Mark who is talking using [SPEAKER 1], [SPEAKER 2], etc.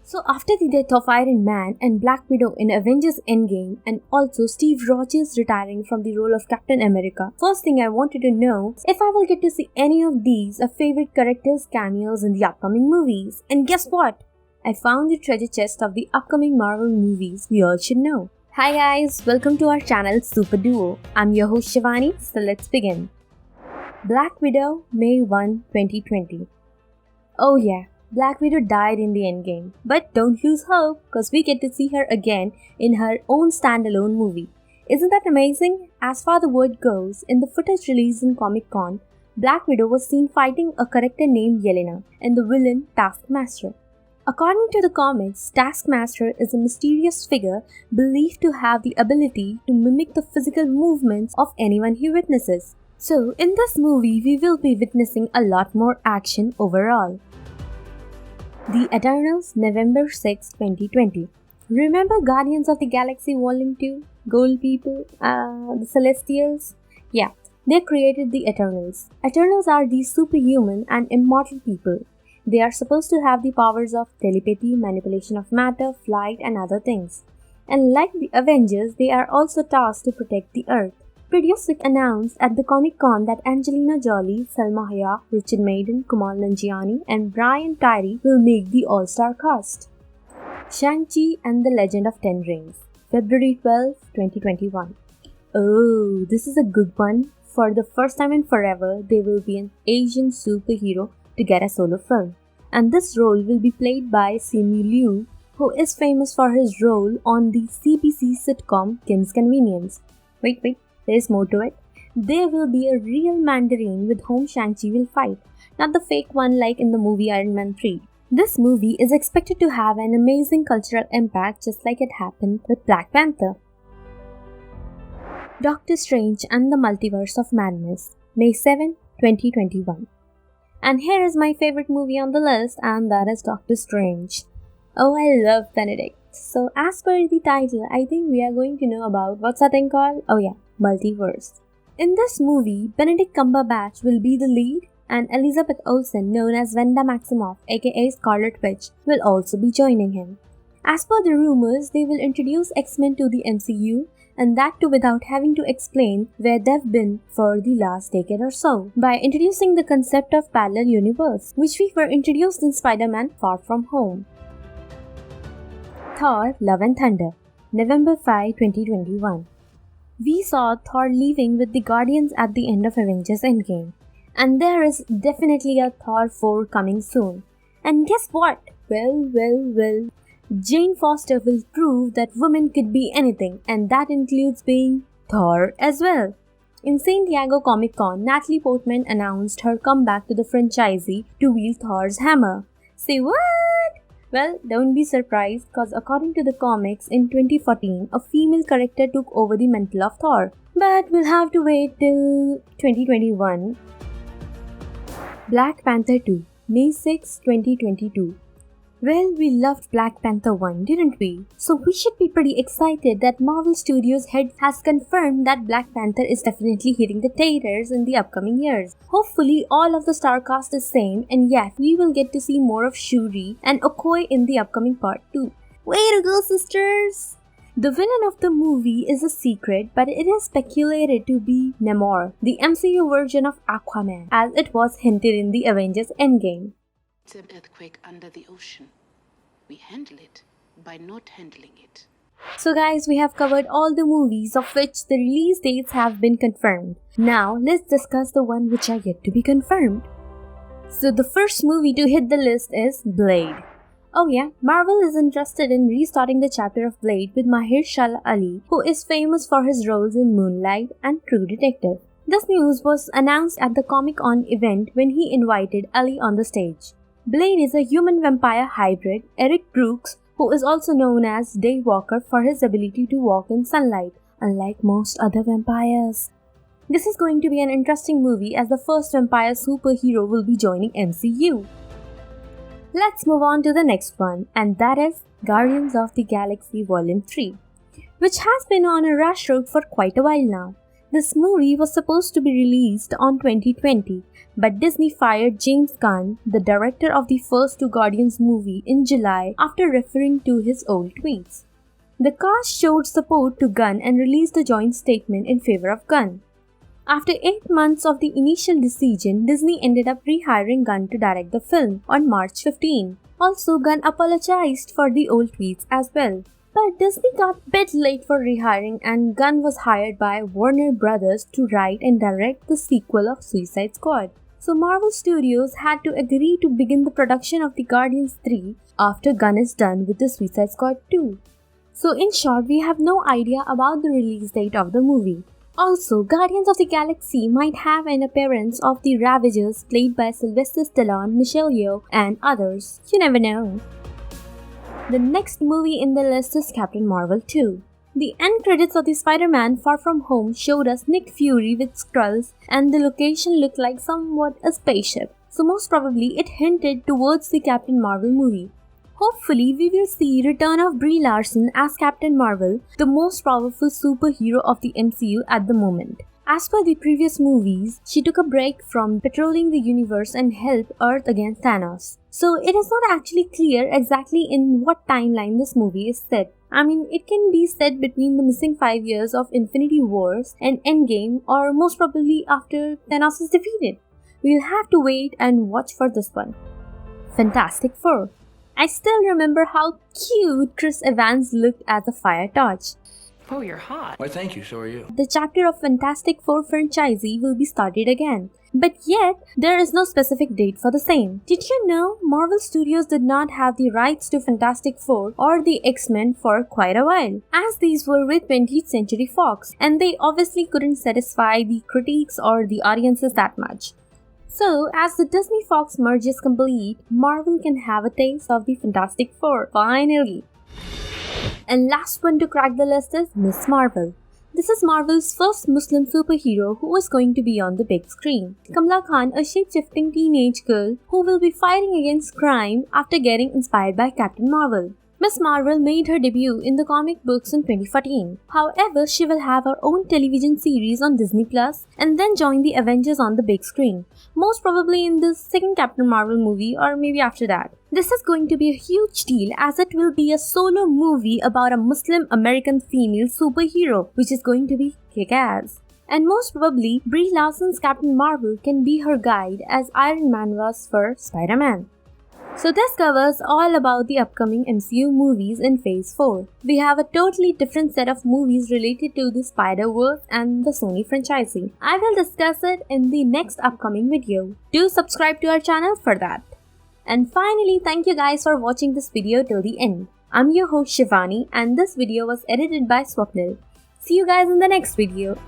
[SPEAKER 1] So after the death of Iron Man and Black Widow in Avengers Endgame and also Steve Rogers retiring from the role of Captain America, first thing I wanted to know if I will get to see any of these favorite characters' cameos in the upcoming movies. And guess what? I found the treasure chest of the upcoming Marvel movies we all should know. Hi guys, welcome to our channel Super Duo. I'm your host Shivani, so let's begin. Black Widow, May 1, 2020. Oh yeah, Black Widow died in the endgame, but don't lose hope cause we get to see her again in her own standalone movie. Isn't that amazing? As far the word goes, in the footage released in Comic-Con, Black Widow was seen fighting a character named Yelena and the villain Taskmaster. According to the comics, Taskmaster is a mysterious figure believed to have the ability to mimic the physical movements of anyone he witnesses. So, in this movie, we will be witnessing a lot more action overall. The Eternals, November 6, 2020. Remember Guardians of the Galaxy Volume 2? Gold people? The Celestials? Yeah, they created the Eternals. Eternals are these superhuman and immortal people. They are supposed to have the powers of telepathy, manipulation of matter, flight, and other things. And like the Avengers, they are also tasked to protect the Earth. Previously announced at the Comic-Con that Angelina Jolie, Salma Hayek, Richard Madden, Kumail Nanjiani, and Brian Tyree will make the all-star cast. Shang-Chi and the Legend of Ten Rings, February 12, 2021. Oh, this is a good one. For the first time in forever, there will be an Asian superhero to get a solo film. And this role will be played by Simu Liu, who is famous for his role on the CBC sitcom Kim's Convenience. Wait, there's more to it. There will be a real Mandarin with whom Shang-Chi will fight, not the fake one like in the movie Iron Man 3. This movie is expected to have an amazing cultural impact just like it happened with Black Panther. Doctor Strange and the Multiverse of Madness, May 7, 2021. And here is my favorite movie on the list, and that is Doctor Strange. Oh, I love Benedict. So as per the title, I think we are going to know about what's that thing called? Oh yeah, multiverse. In this movie, Benedict Cumberbatch will be the lead, and Elizabeth Olsen, known as Wanda Maximoff aka Scarlet Witch, will also be joining him. As per the rumors, they will introduce X-Men to the MCU, and that too without having to explain where they've been for the last decade or so, by introducing the concept of parallel universe, which we were introduced in Spider-Man Far From Home. Thor, Love and Thunder, November 5, 2021. We saw Thor leaving with the Guardians at the end of Avengers Endgame, and there is definitely a Thor 4 coming soon. And guess what? Well, Jane Foster will prove that women could be anything, and that includes being Thor as well. In San Diego Comic-Con, Natalie Portman announced her comeback to the franchise to wield Thor's hammer. Say what? Well, don't be surprised cause according to the comics, in 2014, a female character took over the mantle of Thor. But we'll have to wait till 2021. Black Panther 2, May 6, 2022. Well, we loved Black Panther 1, didn't we? So we should be pretty excited that Marvel Studios head has confirmed that Black Panther is definitely hitting the theaters in the upcoming years. Hopefully all of the star cast is same, and yes, we will get to see more of Shuri and Okoye in the upcoming part too. Way to go, sisters! The villain of the movie is a secret, but it is speculated to be Namor, the MCU version of Aquaman, as it was hinted in the Avengers Endgame.
[SPEAKER 2] It's an earthquake under the ocean. We handle it by not handling it.
[SPEAKER 1] So guys, we have covered all the movies of which the release dates have been confirmed. Now, let's discuss the one which are yet to be confirmed. So the first movie to hit the list is Blade. Oh yeah, Marvel is interested in restarting the chapter of Blade with Mahershala Ali, who is famous for his roles in Moonlight and True Detective. This news was announced at the Comic-Con event when he invited Ali on the stage. Blade is a human-vampire hybrid, Eric Brooks, who is also known as Daywalker for his ability to walk in sunlight, unlike most other vampires. This is going to be an interesting movie as the first vampire superhero will be joining MCU. Let's move on to the next one, and that is Guardians of the Galaxy Volume 3, which has been on a rush road for quite a while now. This movie was supposed to be released on 2020, but Disney fired James Gunn, the director of the first two Guardians movie, in July after referring to his old tweets. The cast showed support to Gunn and released a joint statement in favor of Gunn. After 8 months of the initial decision, Disney ended up rehiring Gunn to direct the film on March 15. Also, Gunn apologized for the old tweets as well. But Disney got a bit late for rehiring and Gunn was hired by Warner Brothers to write and direct the sequel of Suicide Squad. So Marvel Studios had to agree to begin the production of the Guardians 3 after Gunn is done with the Suicide Squad 2. So in short, we have no idea about the release date of the movie. Also, Guardians of the Galaxy might have an appearance of the Ravagers played by Sylvester Stallone, Michelle Yeoh, and others. You never know. The next movie in the list is Captain Marvel 2. The end credits of the Spider-Man Far From Home showed us Nick Fury with Skrulls and the location looked like somewhat a spaceship. So most probably it hinted towards the Captain Marvel movie. Hopefully, we will see return of Brie Larson as Captain Marvel, the most powerful superhero of the MCU at the moment. As per the previous movies, she took a break from patrolling the universe and helped Earth against Thanos. So it is not actually clear exactly in what timeline this movie is set. I mean, it can be set between the missing 5 years of Infinity Wars and Endgame, or most probably after Thanos is defeated. We'll have to wait and watch for this one. Fantastic Four. I still remember how cute Chris Evans looked as a fire torch.
[SPEAKER 3] Oh, you're hot.
[SPEAKER 4] Why, thank you, so are you.
[SPEAKER 1] The chapter of Fantastic Four franchise will be started again. But yet, there is no specific date for the same. Did you know Marvel Studios did not have the rights to Fantastic Four or the X-Men for quite a while, as these were with 20th Century Fox, and they obviously couldn't satisfy the critics or the audiences that much. So, as the Disney-Fox merge is complete, Marvel can have a taste of the Fantastic Four, finally. And last one to crack the list is Miss Marvel. This is Marvel's first Muslim superhero who is going to be on the big screen. Kamala Khan, a shape-shifting teenage girl who will be fighting against crime after getting inspired by Captain Marvel. Miss Marvel made her debut in the comic books in 2014. However, she will have her own television series on Disney Plus and then join the Avengers on the big screen. Most probably in the second Captain Marvel movie or maybe after that. This is going to be a huge deal as it will be a solo movie about a Muslim American female superhero, which is going to be kick-ass. And most probably, Brie Larson's Captain Marvel can be her guide as Iron Man was for Spider-Man. So this covers all about the upcoming MCU movies in Phase 4. We have a totally different set of movies related to the Spider-Verse and the Sony franchise. I will discuss it in the next upcoming video. Do subscribe to our channel for that. And finally, thank you guys for watching this video till the end. I'm your host Shivani and this video was edited by Swapnil. See you guys in the next video.